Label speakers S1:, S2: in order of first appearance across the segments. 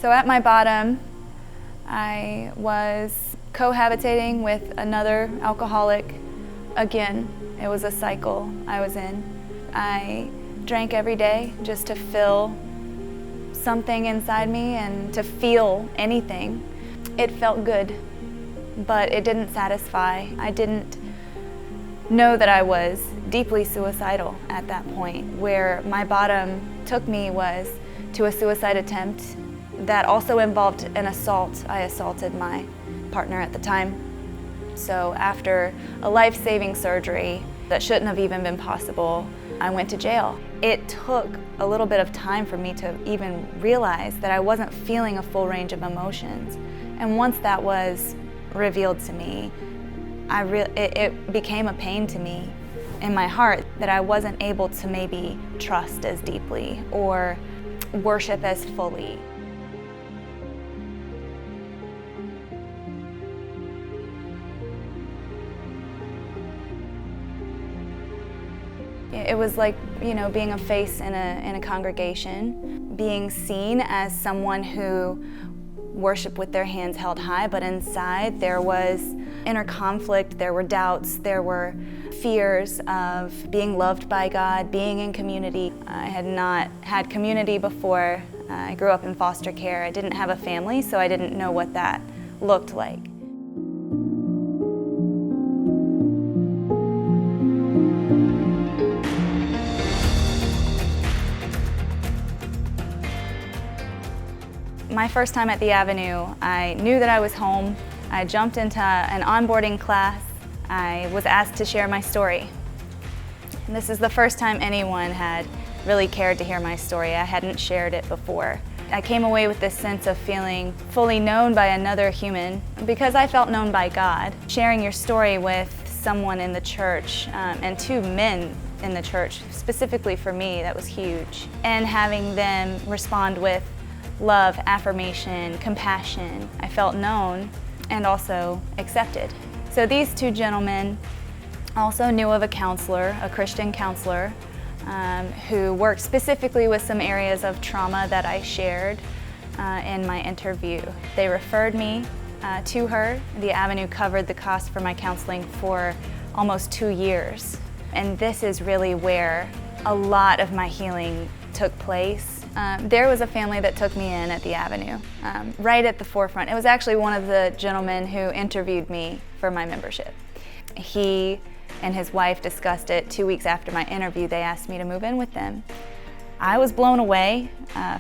S1: So at my bottom, I was cohabitating with another alcoholic. Again, it was a cycle I was in. I drank every day just to fill something inside me and to feel anything. It felt good, but it didn't satisfy. I didn't know that I was deeply suicidal at that point. Where my bottom took me was to a suicide attempt that also involved an assault. I assaulted my partner at the time. So after a life-saving surgery that shouldn't have even been possible, I went to jail. It took a little bit of time for me to even realize that I wasn't feeling a full range of emotions. And once that was revealed to me, it became a pain to me in my heart that I wasn't able to maybe trust as deeply or worship as fully. It was like, being a face in a congregation, being seen as someone who worshiped with their hands held high, but inside there was inner conflict, there were doubts, there were fears of being loved by God, being in community. I had not had community before. I grew up in foster care. I didn't have a family, so I didn't know what that looked like. My first time at the Avenue, I knew that I was home. I jumped into an onboarding class. I was asked to share my story. And this is the first time anyone had really cared to hear my story. I hadn't shared it before. I came away with this sense of feeling fully known by another human because I felt known by God. Sharing your story with someone in the church and two men in the church, specifically for me, that was huge. And having them respond with love, affirmation, compassion. I felt known and also accepted. So these two gentlemen also knew of a counselor, a Christian counselor, who worked specifically with some areas of trauma that I shared in my interview. They referred me to her. The Avenue covered the cost for my counseling for almost 2 years. And this is really where a lot of my healing took place. There was a family that took me in at the Avenue, right at the forefront. It was actually one of the gentlemen who interviewed me for my membership. He and his wife discussed it 2 weeks after my interview. They asked me to move in with them. I was blown away.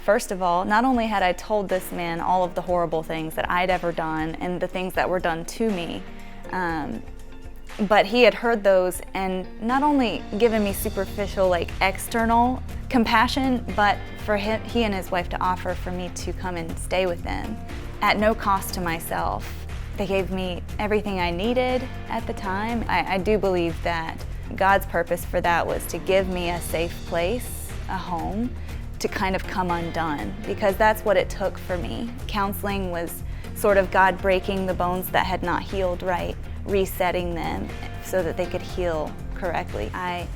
S1: First of all, not only had I told this man all of the horrible things that I'd ever done and the things that were done to me, but he had heard those and not only given me superficial, external compassion, but for he and his wife to offer for me to come and stay with them at no cost to myself. They gave me everything I needed at the time. I do believe that God's purpose for that was to give me a safe place, a home, to kind of come undone, because that's what it took for me. Counseling was sort of God breaking the bones that had not healed right, resetting them so that they could heal correctly. I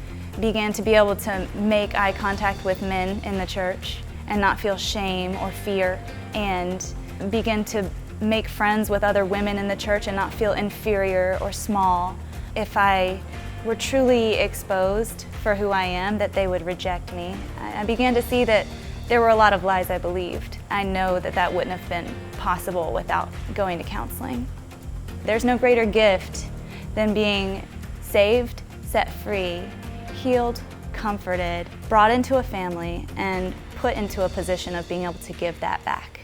S1: began to be able to make eye contact with men in the church and not feel shame or fear, and begin to make friends with other women in the church and not feel inferior or small. If I were truly exposed for who I am, that they would reject me. I began to see that there were a lot of lies I believed. I know that that wouldn't have been possible without going to counseling. There's no greater gift than being saved, set free, healed, comforted, brought into a family, and put into a position of being able to give that back.